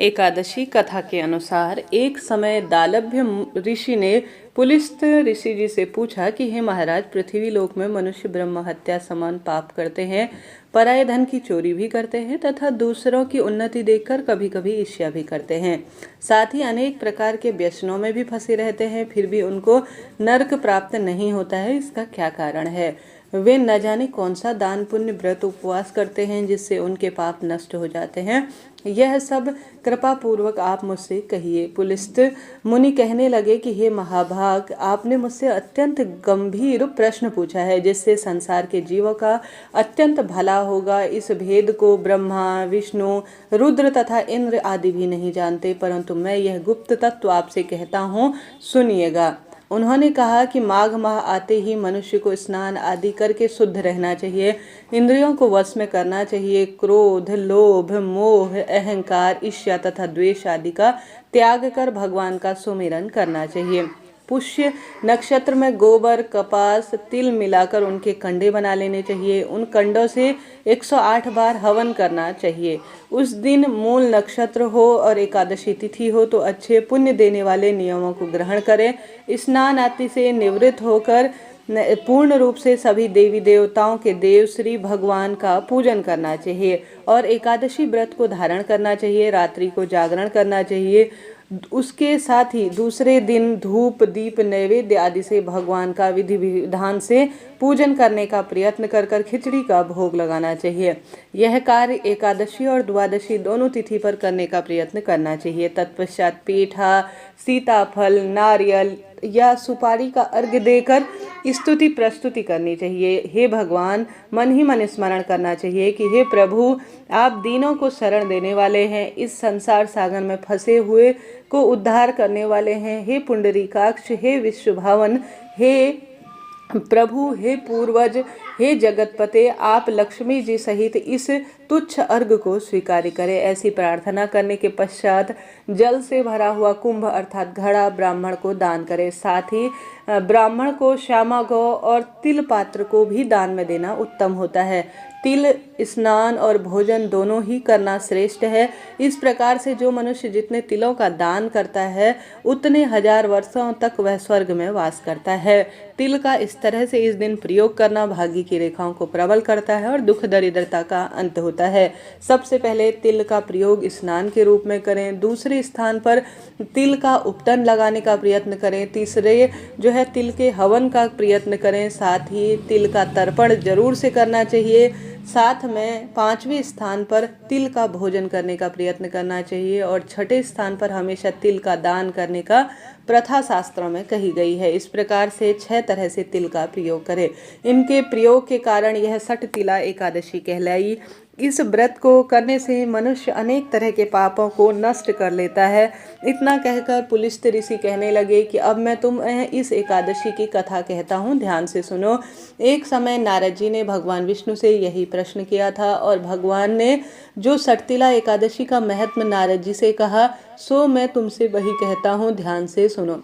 एकादशी कथा के अनुसार एक समय दालभ्य ऋषि ने पुलिस्त ऋषि जी से पूछा कि हे महाराज, पृथ्वी लोक में मनुष्य ब्रह्म हत्या समान पाप करते हैं, पराये धन की चोरी भी करते हैं तथा दूसरों की उन्नति देखकर कभी कभी ईर्ष्या भी करते हैं। साथ ही अनेक प्रकार के व्यसनों में भी फंसे रहते हैं, फिर भी उनको नरक प्राप्त नहीं होता है। इसका क्या कारण है? वे न जाने कौन सा दान पुण्य व्रत उपवास करते हैं जिससे उनके पाप नष्ट हो जाते हैं। यह सब कृपा पूर्वक आप मुझसे कहिए। पुलिस्त मुनि कहने लगे कि हे महाभाग, आपने मुझसे अत्यंत गंभीर प्रश्न पूछा है जिससे संसार के जीवों का अत्यंत भला होगा। इस भेद को ब्रह्मा, विष्णु, रुद्र तथा इंद्र आदि भी नहीं जानते, परंतु मैं यह गुप्त तत्व आपसे कहता हूँ, सुनिएगा। उन्होंने कहा कि माघ माह आते ही मनुष्य को स्नान आदि करके शुद्ध रहना चाहिए, इंद्रियों को वश में करना चाहिए, क्रोध, लोभ, मोह, अहंकार, ईर्ष्या तथा द्वेष आदि का त्याग कर भगवान का सुमिरन करना चाहिए। पुष्य नक्षत्र में गोबर, कपास, तिल मिलाकर उनके कंडे बना लेने चाहिए। उन कंडों से 108 बार हवन करना चाहिए। उस दिन मूल नक्षत्र हो और एकादशी तिथि हो तो अच्छे पुण्य देने वाले नियमों को ग्रहण करें। स्नान आदि से निवृत्त होकर पूर्ण रूप से सभी देवी देवताओं के देव श्री भगवान का पूजन करना चाहिए और एकादशी व्रत को धारण करना चाहिए। रात्रि को जागरण करना चाहिए। उसके साथ ही दूसरे दिन धूप, दीप, नैवेद्य आदि से भगवान का विधि विधान से पूजन करने का प्रयत्न कर खिचड़ी का भोग लगाना चाहिए। यह कार्य एकादशी और द्वादशी दोनों तिथि पर करने का प्रयत्न करना चाहिए। तत्पश्चात पेठा, सीताफल, नारियल या सुपारी का अर्घ्य देकर स्तुति प्रस्तुति करनी चाहिए। हे भगवान, मन ही मन स्मरण करना चाहिए कि हे प्रभु, आप दीनों को शरण देने वाले हैं, इस संसार सागर में फंसे हुए को उद्धार करने वाले हैं। हे पुंडरीकाक्ष, हे विश्वभावन, हे प्रभु, हे पूर्वज, हे जगतपते, आप लक्ष्मी जी सहित इस तुच्छ अर्घ को स्वीकार करें। ऐसी प्रार्थना करने के पश्चात जल से भरा हुआ कुंभ अर्थात घड़ा ब्राह्मण को दान करें। साथ ही ब्राह्मण को श्यामा गौ और तिल पात्र को भी दान में देना उत्तम होता है। तिल स्नान और भोजन दोनों ही करना श्रेष्ठ है। इस प्रकार से जो मनुष्य जितने तिलों का दान करता है उतने 1000 वर्षों तक वह स्वर्ग में वास करता है। तिल का इस तरह से इस दिन प्रयोग करना भाग्य की रेखाओं को प्रबल करता है और दुख दरिद्रता का अंत होता है। सबसे पहले तिल का प्रयोग स्नान के रूप में करें। दूसरे स्थान पर तिल का उपटन लगाने का प्रयत्न करें। तीसरे जो है तिल के हवन का प्रयत्न करें। साथ ही तिल का तर्पण जरूर से करना चाहिए। साथ में 5वें स्थान पर तिल का भोजन करने का प्रयत्न करना चाहिए और 6ठे स्थान पर हमेशा तिल का दान करने का प्रथा शास्त्रों में कही गई है। इस प्रकार से 6 तरह से तिल का प्रयोग करें। इनके प्रयोग के कारण यह 60 तिला एकादशी कहलाई। इस व्रत को करने से मनुष्य अनेक तरह के पापों को नष्ट कर लेता है। इतना कहकर पुलिस्त ऋषि कहने लगे कि अब मैं तुम्हें इस एकादशी की कथा कहता हूँ, ध्यान से सुनो। एक समय नारद जी ने भगवान विष्णु से यही प्रश्न किया था और भगवान ने जो सटतिला एकादशी का महत्व नारद जी से कहा सो मैं तुमसे वही कहता हूँ, ध्यान से सुनो।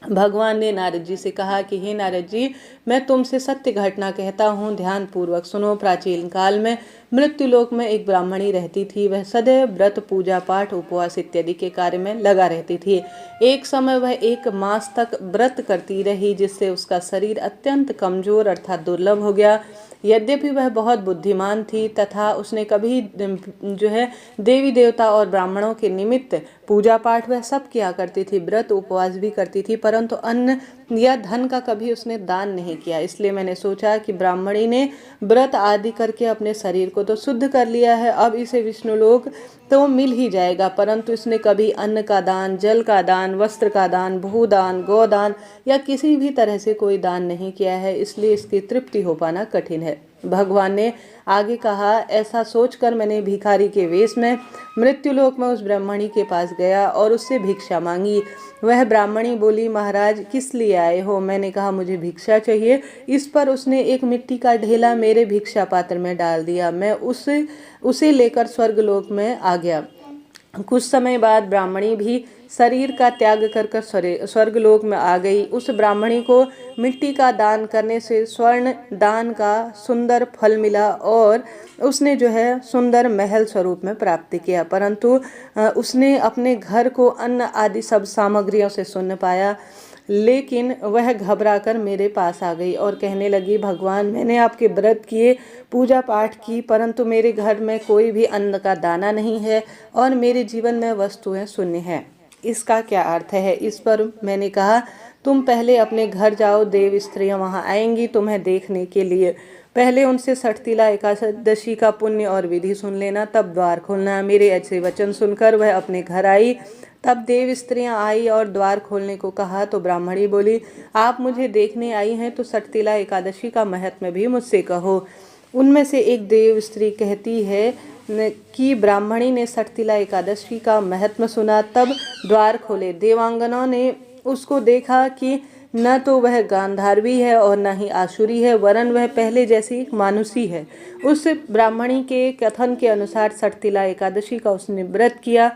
भगवान ने नारद जी से कहा कि हे नारद जी, मैं तुमसे सत्य घटना कहता हूँ, ध्यान पूर्वक सुनो। प्राचीन काल में मृत्युलोक में एक ब्राह्मणी रहती थी। वह सदैव व्रत, पूजा पाठ, उपवास इत्यादि के कार्य में लगा रहती थी। एक समय वह 1 मास तक व्रत करती रही जिससे उसका शरीर अत्यंत कमजोर अर्थात दुर्लभ हो गया। यद्यपि वह बहुत बुद्धिमान थी तथा उसने कभी जो है देवी देवता और ब्राह्मणों के निमित्त पूजा पाठ वह सब किया करती थी, व्रत उपवास भी करती थी, परंतु अन्न या धन का कभी उसने दान नहीं किया। इसलिए मैंने सोचा कि ब्राह्मणी ने व्रत आदि करके अपने शरीर को तो शुद्ध कर लिया है, अब इसे विष्णु लोक तो मिल ही जाएगा, परंतु इसने कभी अन्न का दान, जल का दान, वस्त्र का दान, भूदान, गोदान या किसी भी तरह से कोई दान नहीं किया है, इसलिए इसकी तृप्ति हो पाना कठिन है। भगवान ने आगे कहा, ऐसा सोचकर मैंने भिखारी के वेश में मृत्युलोक में उस ब्राह्मणी के पास गया और उससे भिक्षा मांगी। वह ब्राह्मणी बोली, महाराज किस लिए आए हो? मैंने कहा मुझे भिक्षा चाहिए। इस पर उसने एक मिट्टी का ढेला मेरे भिक्षा पात्र में डाल दिया। मैं उसे लेकर स्वर्गलोक में आ गया। कुछ समय बाद ब्राह्मणी भी शरीर का त्याग कर कर स्वर्गलोक में आ गई। उस ब्राह्मणी को मिट्टी का दान करने से स्वर्ण दान का सुंदर फल मिला और उसने जो है सुंदर महल स्वरूप में प्राप्त किया, परंतु उसने अपने घर को अन्न आदि सब सामग्रियों से सुन्न पाया। लेकिन वह घबराकर मेरे पास आ गई और कहने लगी, भगवान, मैंने आपके व्रत किए, पूजा पाठ की, परंतु मेरे घर में कोई भी अन्न का दाना नहीं है और मेरे जीवन में वस्तुएं शून्य हैं। इसका क्या अर्थ है? इस पर मैंने कहा, तुम पहले अपने घर जाओ, देव स्त्रियां वहां आएंगी तुम्हें देखने के लिए। पहले उनसे षठतिला एकादशी का पुण्य और विधि सुन लेना, तब द्वार खोलना। मेरे ऐसे वचन सुनकर वह अपने घर आई। तब देव स्त्रियां आई और द्वार खोलने को कहा तो ब्राह्मणी बोली, आप मुझे देखने आई हैं तो षठतिला एकादशी का महत्व भी मुझसे कहो। उनमें से एक देव स्त्री कहती है कि ब्राह्मणी ने षठतिला एकादशी का महत्व सुना, तब द्वार खोले। देवांगनों ने उसको देखा कि न तो वह गांधारवी है और न ही आसुरी है, वरन वह पहले जैसी एक मानुषी है। उस ब्राह्मणी के कथन के अनुसार षठतिला एकादशी का उसने व्रत किया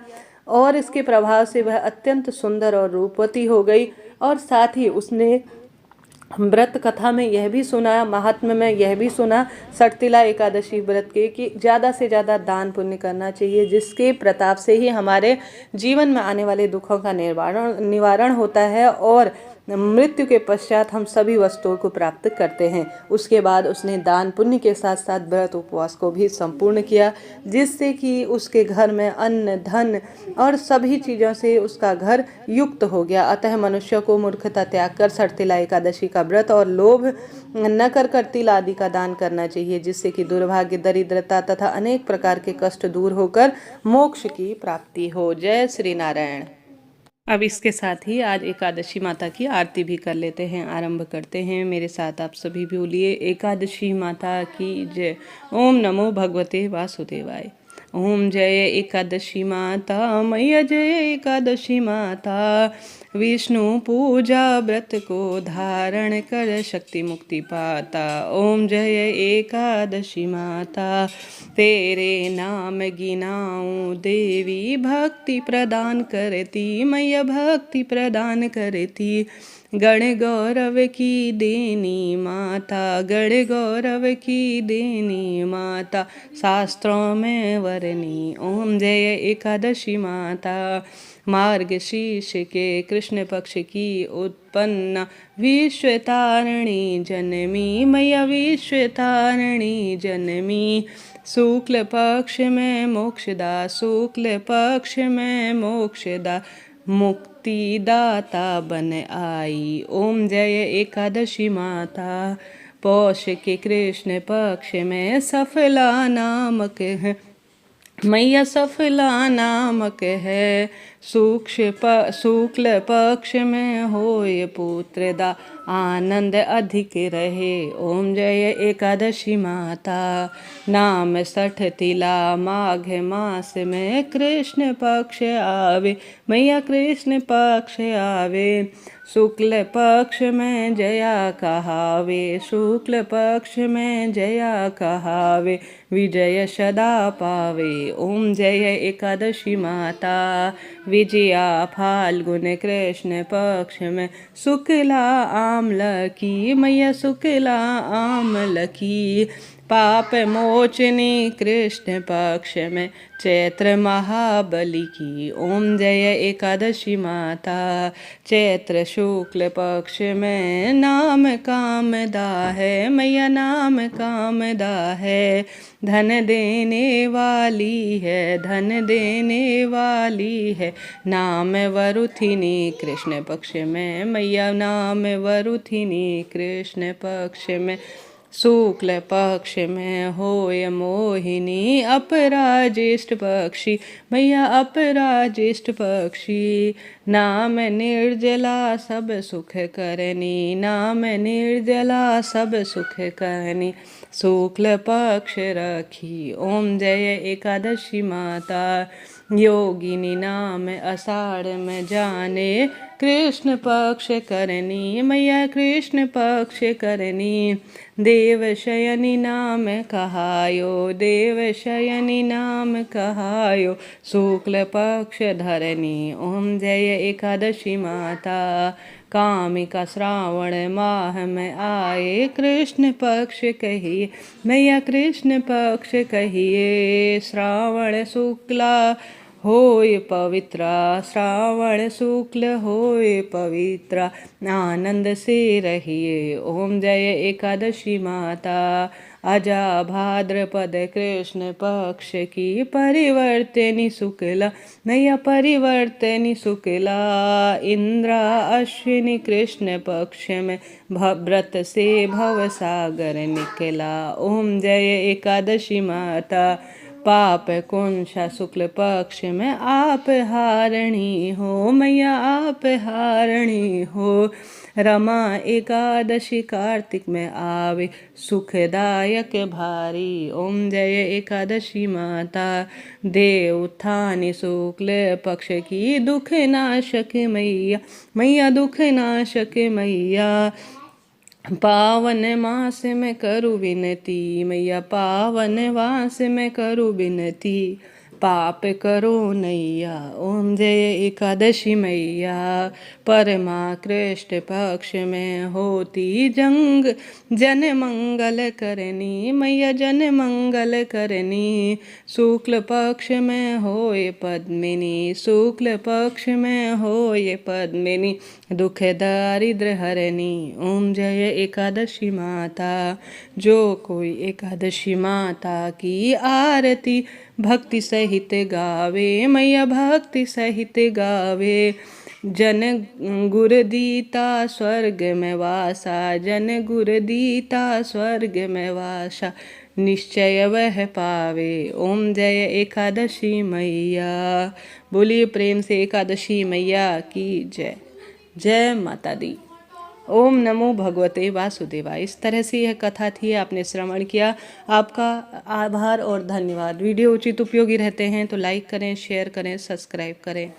और इसके प्रभाव से वह अत्यंत सुंदर और रूपवती हो गई। और साथ ही उसने व्रत कथा में यह भी सुना, महात्म्य में यह भी सुना षठतिला एकादशी व्रत के, कि ज़्यादा से ज़्यादा दान पुण्य करना चाहिए, जिसके प्रताप से ही हमारे जीवन में आने वाले दुखों का निवारण होता है और मृत्यु के पश्चात हम सभी वस्तुओं को प्राप्त करते हैं। उसके बाद उसने दान पुण्य के साथ साथ व्रत उपवास को भी संपूर्ण किया, जिससे कि उसके घर में अन्न धन और सभी चीज़ों से उसका घर युक्त हो गया। अतः मनुष्य को मूर्खता त्याग कर षठतिला एकादशी का व्रत और लोभ न कर तिल आदि का दान करना चाहिए, जिससे कि दुर्भाग्य, दरिद्रता तथा अनेक प्रकार के कष्ट दूर होकर मोक्ष की प्राप्ति हो। जय श्री नारायण। अब इसके साथ ही आज एकादशी माता की आरती भी कर लेते हैं, आरंभ करते हैं। मेरे साथ आप सभी भी बोलिए, एकादशी माता की जय। ओम नमो भगवते वासुदेवाय। ओम जय एकादशी माता मैया, जय एकादशी माता। विष्णु पूजा व्रत को धारण कर शक्ति मुक्ति पाता। ओम जय एकादशी माता, तेरे नाम गिनाऊं देवी, भक्ति प्रदान करती मैया, भक्ति प्रदान करती। गण गौरव की देनी माता, गण गौरव की देनी माता, शास्त्रों में वर्णी। ओम जय एकादशी माता। मार्गशीर्ष के कृष्ण पक्ष की उत्पन्न विश्वतारिणी जनमी मैया, विश्वतारिणी जनमी। शुक्ल पक्ष में मोक्षदा, शुक्ल पक्ष में मोक्षदा, मुक्तिदाता बन आई। ओम जय एकादशी माता। पौष के कृष्ण पक्ष में सफला नामक है मैया, सफला नामक है। शुक्ल पक्ष में होय पुत्रदा, आनंद अधिक रहे। ओम जय एकादशी माता। नाम षठतिला माघ मास में कृष्ण पक्ष आवे मैया, कृष्ण पक्ष आवे। शुक्ल पक्ष में जया कहावे, शुक्ल पक्ष में जया कहावे, विजय सदा पावे। ओम जय एकादशी माता। विजया फाल्गुन कृष्ण पक्ष में शुक्ला आम्ल की मैया, शुक्ला आम्ल की। पाप मोचनी कृष्ण पक्ष में चैत्र महाबली की। ओम जय एकादशी माता। चैत्र शुक्ल पक्ष में नाम कामदा है मैया, नाम कामदा है। धन देने वाली है, धन देने वाली है। नाम वरुथिनी कृष्ण पक्ष में मैया, नाम वरुथिनी कृष्ण पक्ष में। शुक्ल पक्ष में होय मोहिनी, अपराज्येष्ठ पक्षी मैया, अपराज्येष्ठ पक्षी। नाम निर्जला सब सुख करनी, नाम निर्जला सब सुख करनी, शुक्ल पक्ष रखी। ओम जय एकादशी माता। योगिनी नाम आषाढ़ में जाने, कृष्ण पक्ष करनी मैया कृष्ण पक्ष करनी। देव शयनी नाम कहायो, देव शयनी नाम कहायो, शुक्ल पक्ष धरनी। ओम जय एकादशी माता, कामिका श्रावण माह में आए, कृष्ण पक्ष कहिए मैया कृष्ण पक्ष कहिए। श्रावण शुक्ला होय पवित्रा, श्रावण शुक्ल होय पवित्रा, आनंद से रहिए। ओम जय एकादशी माता, अजा भाद्रपद कृष्ण पक्ष की, परिवर्तनी शुक्ला मैया परिवर्तनी शुक्ला। इंद्रा अश्विनी कृष्ण पक्ष में, व्रत से भव सागर निकला। ओम जय एकादशी माता, पाप कुंशा शुक्ल पक्ष में आप हारणी हो मैया आप हारणी हो। रमा एकादशी कार्तिक में आवे, सुखदायक भारी। ओम जय एकादशी माता, देव उत्थानी शुक्ल पक्ष की, दुख नाशक मैया मैया दुख नाशक मैया। पावन मास में करूँ विनती मैया, पावन मास में करूँ विनती, पाप करो नैया। ओम जय एकादशी मैया, परमा कृष्ण पक्ष में होती जंग, जन मंगल करनी मैया जन मंगल करनी। शुक्ल पक्ष में होए पद्मिनी, शुक्ल पक्ष में होए पद्मिनी, दुख दारिद्र हरनी। ओम जय एकादशी माता, जो कोई एकादशी माता की आरती भक्ति सहित गावे मैया भक्ति सहित गावे, जन गुर दीता स्वर्ग में वासा, जन गुर दीता स्वर्ग में वासा, निश्चय वह पावे। ओम जय एकादशी मैया, बोलिए प्रेम से एकादशी मैया की जय। जय माता दी। ओम नमो भगवते वासुदेवाय। इस तरह से यह कथा थी, आपने श्रवण किया, आपका आभार और धन्यवाद। वीडियो उचित उपयोगी रहते हैं तो लाइक करें, शेयर करें, सब्सक्राइब करें।